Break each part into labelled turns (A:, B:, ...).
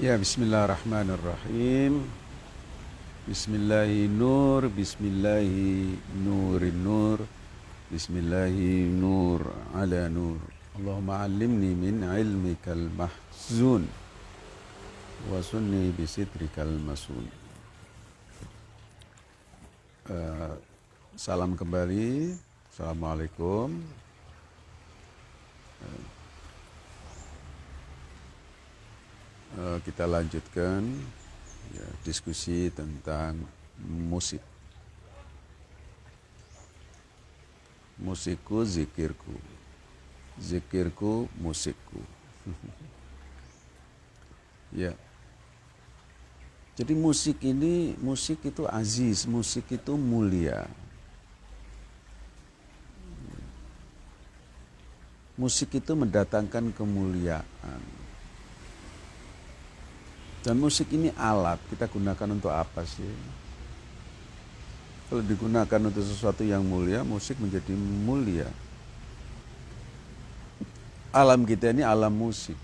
A: Ya, bismillahirrahmanirrahim. Bismillahi nur, bismillahi nurin nur, bismillahi nur ala nur. Allahumma allimni min ilmikal mahzun wa sunni bisitrikal masun. Salam kembali. Assalamualaikum. Kita lanjutkan ya, diskusi tentang musik. Musikku zikirku, zikirku musikku. Ya. Jadi musik itu aziz, musik itu mulia. Musik itu mendatangkan kemuliaan. Dan musik ini alat, kita gunakan untuk apa sih? Kalau digunakan untuk sesuatu yang mulia, musik menjadi mulia. Alam kita ini alam musik.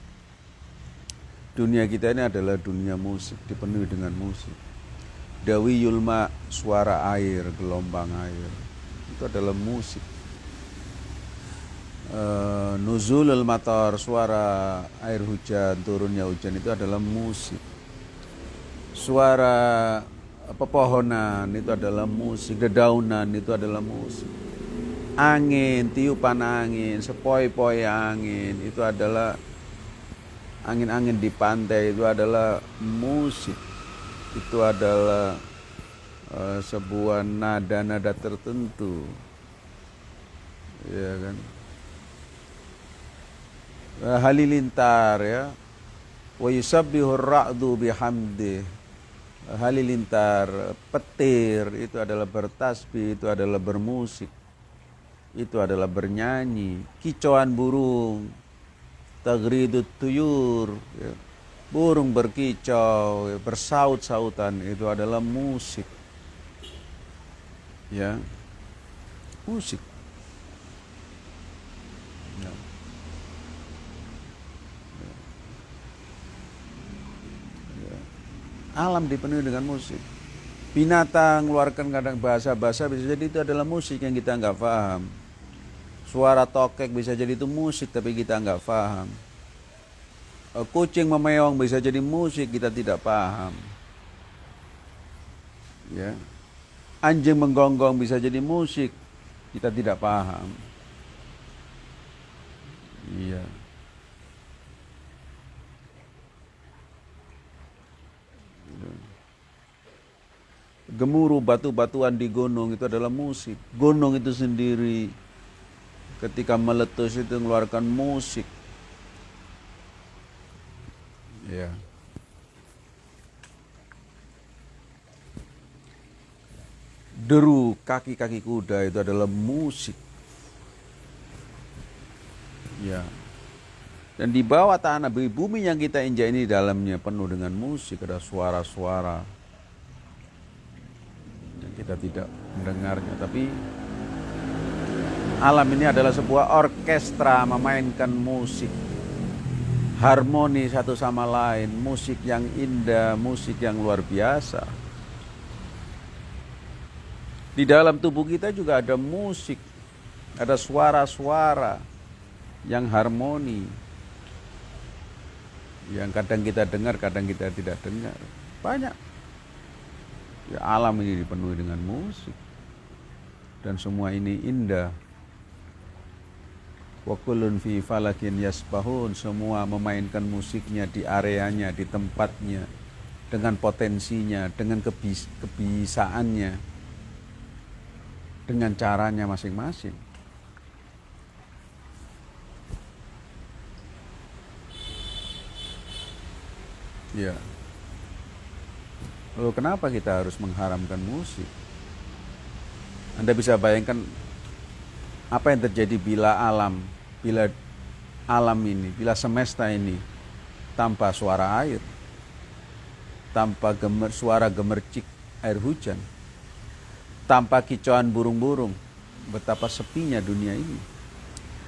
A: Dunia kita ini adalah dunia musik, dipenuhi dengan musik. Dawi yulma, suara air, gelombang air, itu adalah musik. Nuzulul matar, suara air hujan, turunnya hujan itu adalah musik. Suara pepohonan itu adalah musik, dedaunan itu adalah musik. Angin, tiupan angin, sepoi-poi angin itu adalah angin-angin di pantai itu adalah musik. Itu adalah sebuah nada-nada tertentu. Ya kan? Halilintar ya, wa yusabbihur ra'du bihamdi. Halilintar, petir itu adalah bertasbih, itu adalah bermusik, itu adalah bernyanyi. Kicauan burung, tagridut tuyur ya. Burung berkicau ya, bersaut-sautan, itu adalah musik ya, musik ya. Alam dipenuhi dengan musik. Binatang mengeluarkan kadang bahasa-bahasa, bisa jadi itu adalah musik yang kita nggak paham. Suara tokek bisa jadi itu musik tapi kita nggak paham. Kucing memeong bisa jadi musik, kita tidak paham. Ya. Anjing menggonggong bisa jadi musik, kita tidak paham. Iya. Gemuruh batu-batuan di gunung itu adalah musik. Gunung itu sendiri ketika meletus itu mengeluarkan musik. Ya. Deru kaki-kaki kuda itu adalah musik. Ya. Dan di bawah tanah bumi yang kita injak ini dalamnya penuh dengan musik, ada suara-suara. Kita tidak mendengarnya, tapi alam ini adalah sebuah orkestra memainkan musik, harmoni satu sama lain, musik yang indah, musik yang luar biasa. Di dalam tubuh kita juga ada musik, ada suara-suara yang harmoni, yang kadang kita dengar, kadang kita tidak dengar. Banyak. Ya, alam ini dipenuhi dengan musik dan semua ini indah. Wa kullun fi falakin yasbahun, semua memainkan musiknya di areanya, di tempatnya, dengan potensinya, dengan kebisaannya, dengan caranya masing-masing. Ya. Lalu kenapa kita harus mengharamkan musik? Anda bisa bayangkan apa yang terjadi bila alam ini, bila semesta ini tanpa suara air, tanpa suara gemercik air hujan, tanpa kicauan burung-burung, betapa sepinya dunia ini,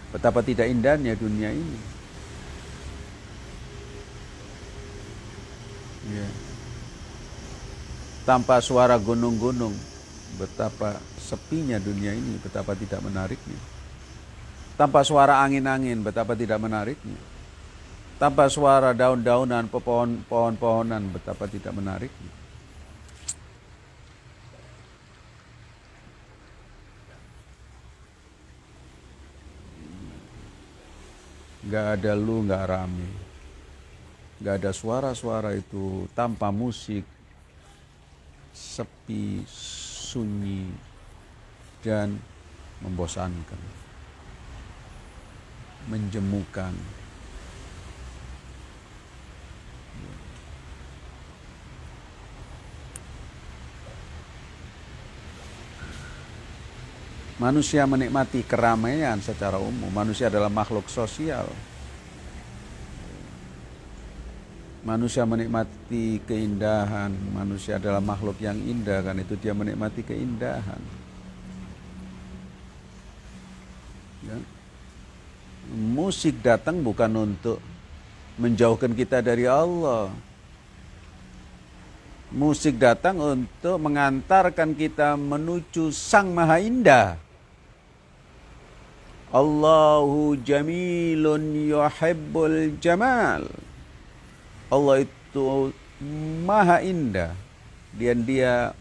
A: betapa tidak indahnya dunia ini. Ya. Tanpa suara gunung-gunung, betapa sepinya dunia ini, betapa tidak menariknya. Tanpa suara angin-angin, betapa tidak menariknya. Tanpa suara daun-daunan, pohon-pohonan, betapa tidak menariknya. Gak ada lu, gak rame. Gak ada suara-suara itu, tanpa musik, sepi, sunyi, dan membosankan, menjemukan. Manusia menikmati keramaian secara umum. Manusia adalah makhluk sosial. Manusia menikmati keindahan. Manusia adalah makhluk yang indah, karena itu dia menikmati keindahan. Ya. Musik datang bukan untuk menjauhkan kita dari Allah. Musik datang untuk mengantarkan kita menuju Sang Maha Indah. Allahu jamilun yuhibbul jamal. Allah itu maha indah dan dia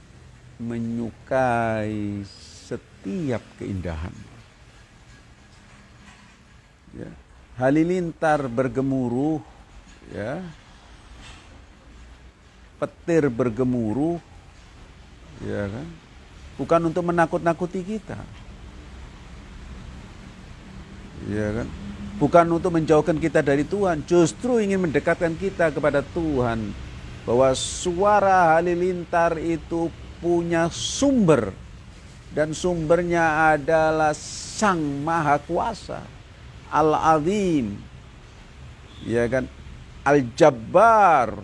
A: menyukai setiap keindahan. Ya. Halilintar bergemuruh, ya. Petir bergemuruh, ya kan? Bukan untuk menakut-nakuti kita. Ya kan? Bukan untuk menjauhkan kita dari Tuhan, justru ingin mendekatkan kita kepada Tuhan. Bahwa suara halilintar itu punya sumber, dan sumbernya adalah Sang Maha Kuasa, Al-Azim, ya kan? Al-Jabbar,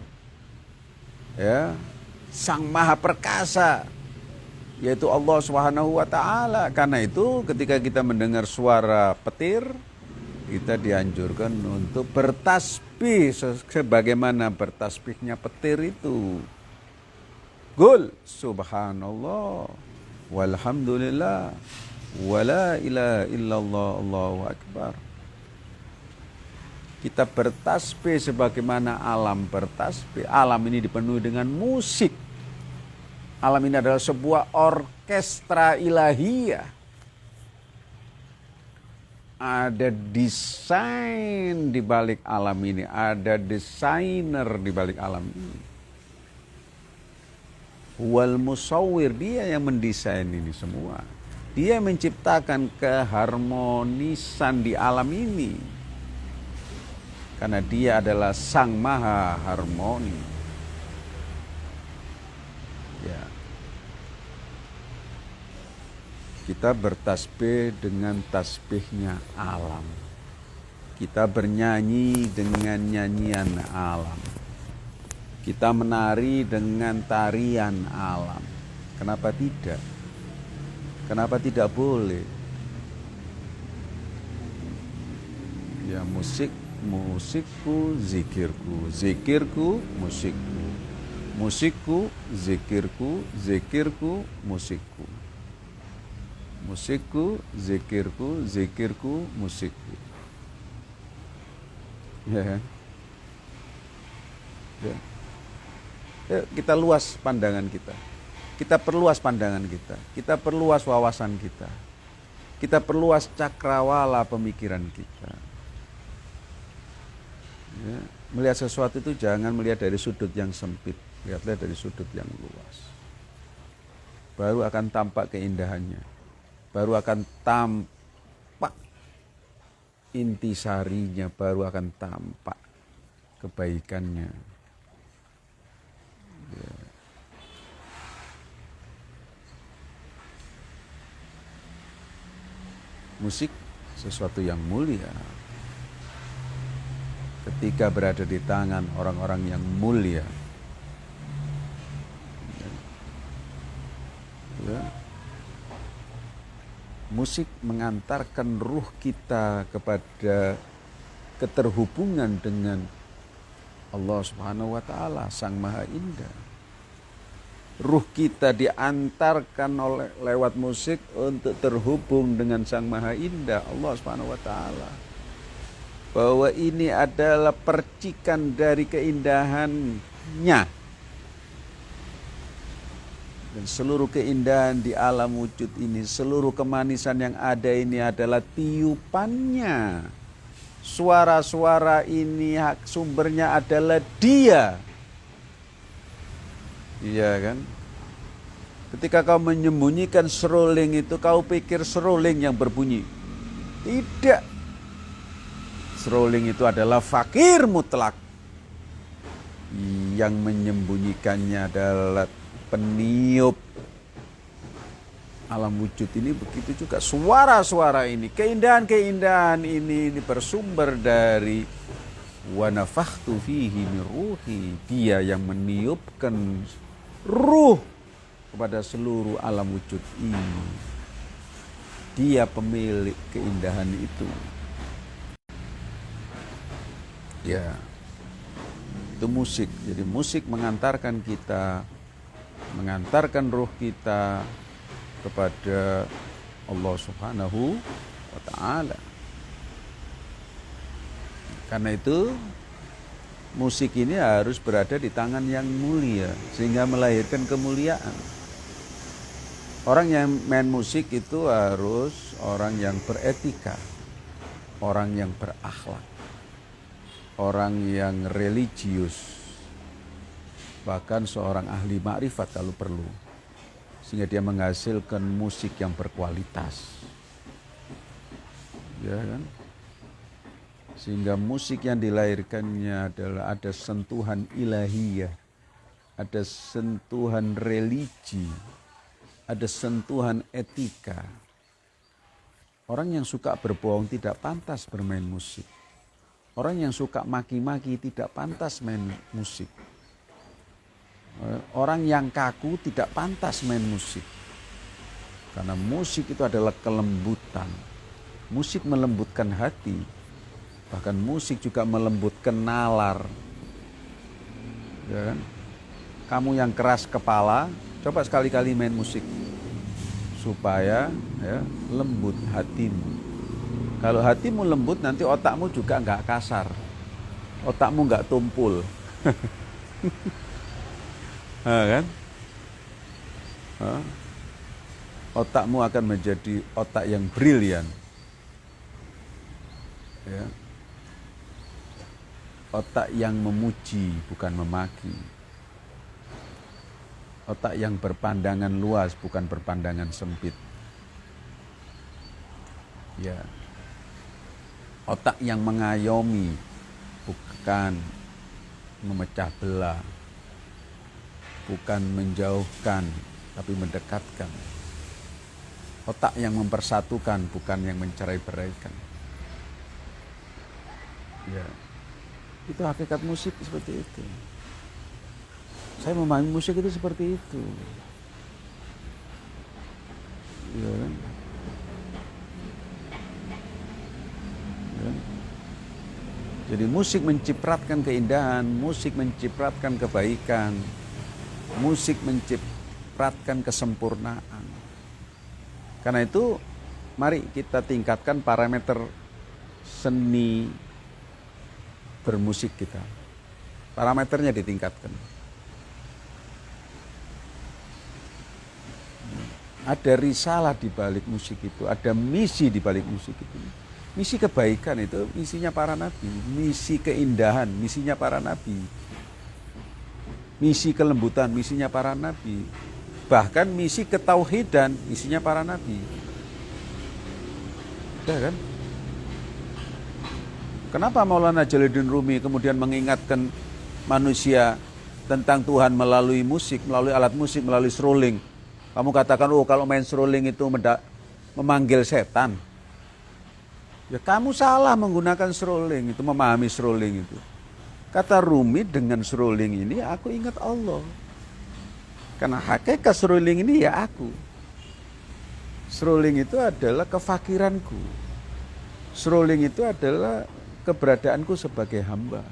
A: ya, Sang Maha Perkasa, yaitu Allah Subhanahu wa taala. Karena itu ketika kita mendengar suara petir, kita dianjurkan untuk bertasbih sebagaimana bertasbihnya petir itu. Qul subhanallah walhamdulillah wala ilaha illallah Allahu akbar. Kita bertasbih sebagaimana alam bertasbih. Alam ini dipenuhi dengan musik. Alam ini adalah sebuah orkestra ilahiyah. Ada desain di balik alam ini, ada desainer di balik alam ini. Wal musawwir, dia yang mendesain ini semua. Dia menciptakan keharmonisan di alam ini. Karena dia adalah Sang Maha Harmoni. Ya. Kita bertasbih dengan tasbihnya alam. Kita bernyanyi dengan nyanyian alam. Kita menari dengan tarian alam. Kenapa tidak? Kenapa tidak boleh? Ya, musikku, zikirku. Zikirku, musikku. Musikku, zikirku. Zikirku, musikku. Musikku, zikirku, zikirku, musikku. Ya. Ya. Ya, kita luas pandangan kita. Kita perluas pandangan kita. Kita perluas wawasan kita. Kita perluas cakrawala pemikiran kita. Ya. Melihat sesuatu itu jangan melihat dari sudut yang sempit. Lihatlah dari sudut yang luas. Baru akan tampak keindahannya. Baru akan tampak intisarinya, baru akan tampak kebaikannya. Ya. Musik sesuatu yang mulia. Ketika berada di tangan orang-orang yang mulia. Ya. Musik mengantarkan ruh kita kepada keterhubungan dengan Allah Subhanahu wa ta'ala, Sang Maha Indah. Ruh kita diantarkan lewat musik untuk terhubung dengan Sang Maha Indah, Allah Subhanahu wa ta'ala. Bahwa ini adalah percikan dari keindahannya. Dan seluruh keindahan di alam wujud ini, seluruh kemanisan yang ada ini adalah tiupannya. Suara-suara ini sumbernya adalah Dia. Iya kan? Ketika kau menyembunyikan seruling itu, kau pikir seruling yang berbunyi. Tidak. Seruling itu adalah fakir mutlak. Yang menyembunyikannya adalah peniup. Alam wujud ini begitu juga. Suara-suara ini, keindahan-keindahan ini bersumber dari wa nafakhtu fihi min ruhi. Dia yang meniupkan ruh kepada seluruh alam wujud ini. Dia pemilik keindahan itu. Ya, itu musik. Jadi musik mengantarkan kita, mengantarkan ruh kita kepada Allah Subhanahu wa ta'ala. Karena itu musik ini harus berada di tangan yang mulia sehingga melahirkan kemuliaan. Orang yang main musik itu harus orang yang beretika, orang yang berakhlak, orang yang religius, bahkan seorang ahli makrifat kalau perlu, sehingga dia menghasilkan musik yang berkualitas, ya kan? Sehingga musik yang dilahirkannya adalah ada sentuhan ilahiyah, ada sentuhan religi, ada sentuhan etika. Orang yang suka berbohong tidak pantas bermain musik. Orang yang suka maki-maki tidak pantas main musik. Orang yang kaku tidak pantas main musik. Karena musik itu adalah kelembutan. Musik melembutkan hati. Bahkan musik juga melembutkan nalar. Ya kan? Kamu yang keras kepala, coba sekali-kali main musik. Supaya ya, lembut hatimu. Kalau hatimu lembut, nanti otakmu juga nggak kasar. Otakmu nggak tumpul. Kan? Otakmu akan menjadi otak yang brilian. Ya. Otak yang memuji, bukan memaki. Otak yang berpandangan luas, bukan berpandangan sempit. Ya. Otak yang mengayomi, bukan memecah belah. Bukan menjauhkan, tapi mendekatkan. Otak yang mempersatukan, bukan yang mencerai-beraikan. Ya. Itu hakikat musik seperti itu. Saya memahami musik itu seperti itu. Ya kan? Ya. Jadi musik mencipratkan keindahan, musik mencipratkan kebaikan, musik mencipratkan kesempurnaan. Karena itu, mari kita tingkatkan parameter seni bermusik kita. Parameternya ditingkatkan. Ada risalah di balik musik itu, ada misi di balik musik itu. Misi kebaikan itu misinya para nabi, misi keindahan misinya para nabi. Misi kelembutan misinya para nabi. Bahkan misi ketauhidan misinya para nabi. Ya kan? Kenapa Maulana Jalaluddin Rumi kemudian mengingatkan manusia tentang Tuhan melalui musik, melalui alat musik, melalui seruling? Kamu katakan, oh kalau main seruling itu memanggil setan. Ya kamu salah menggunakan seruling itu, memahami seruling itu. Kata Rumi, dengan seruling ini aku ingat Allah. Karena hakikat seruling ini ya aku. Seruling itu adalah kefakiranku. Seruling itu adalah keberadaanku sebagai hamba.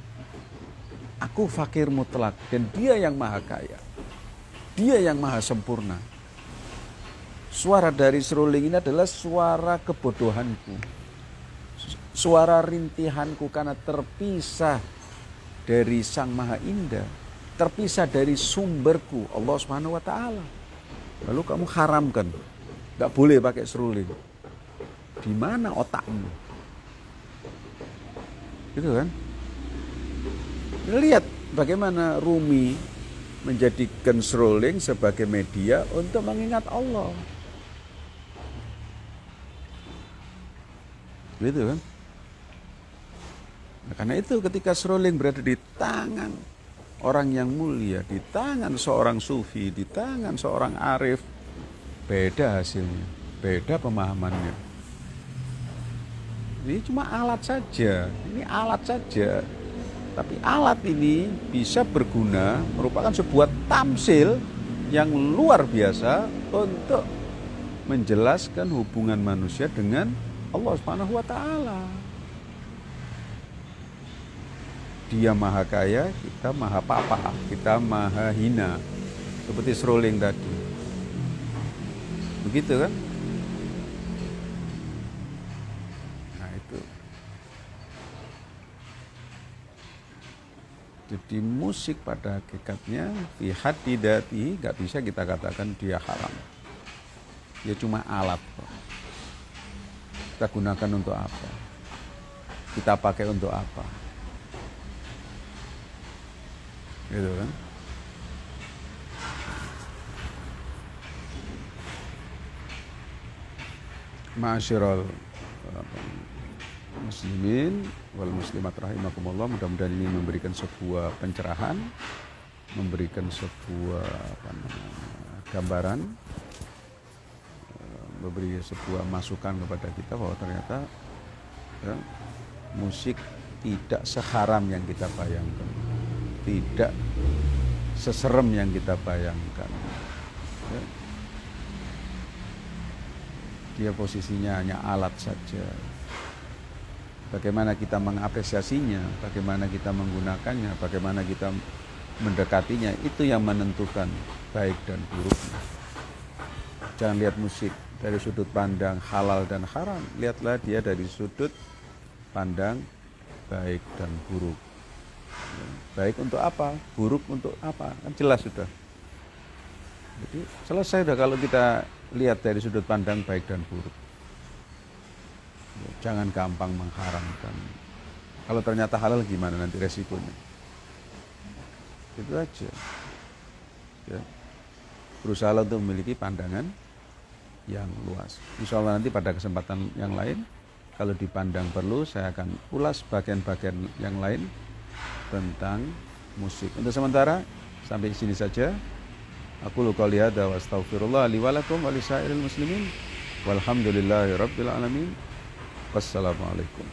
A: Aku fakir mutlak dan dia yang maha kaya. Dia yang maha sempurna. Suara dari seruling ini adalah suara kebodohanku. Suara rintihanku karena terpisah dari Sang Maha Indah. Terpisah dari sumberku, Allah Subhanahu wa Ta'ala. Lalu kamu haramkan, gak boleh pakai seruling. Di mana otakmu? Gitu kan? Lihat bagaimana Rumi menjadikan seruling sebagai media untuk mengingat Allah. Gitu kan? Nah, karena itu ketika seruling berada di tangan orang yang mulia, di tangan seorang sufi, di tangan seorang arif, beda hasilnya, beda pemahamannya. Ini cuma alat saja, ini alat saja. Tapi alat ini bisa berguna, merupakan sebuah tamsil yang luar biasa untuk menjelaskan hubungan manusia dengan Allah Subhanahu wa Ta'ala. Dia maha kaya, kita maha papa, kita maha hina. Seperti seruling tadi. Begitu kan? Nah itu. Jadi musik pada hakikatnya fi hadidati gak bisa kita katakan dia haram. Dia cuma alat kok. Kita gunakan untuk apa? Kita pakai untuk apa? Gitu kan? Ma'asyiral muslimin wal muslimat rahimakumullah, mudah-mudahan ini memberikan sebuah pencerahan, memberikan sebuah gambaran, memberi sebuah masukan kepada kita bahwa ternyata ya, musik tidak seharam yang kita bayangkan, tidak seserem yang kita bayangkan. Ya. Dia posisinya hanya alat saja. Bagaimana kita mengapresiasinya, bagaimana kita menggunakannya, bagaimana kita mendekatinya, itu yang menentukan baik dan buruknya. Jangan lihat musik dari sudut pandang halal dan haram, lihatlah dia dari sudut pandang baik dan buruk. Baik untuk apa, buruk untuk apa, kan jelas sudah. Jadi selesai sudah kalau kita lihat dari sudut pandang baik dan buruk. Jangan gampang mengharamkan. Kalau ternyata halal gimana nanti resikonya? Itu aja. Ya. Berusaha untuk memiliki pandangan yang luas. Insya Allah nanti pada kesempatan yang lain, kalau dipandang perlu, saya akan ulas bagian-bagian yang lain tentang musik. Untuk sementara, sampai sini saja. Aku qouli hadza wa astaghfirullah li wa lakum wa lisairil muslimin walhamdulillahi rabbil alamin. Wassalamualaikum.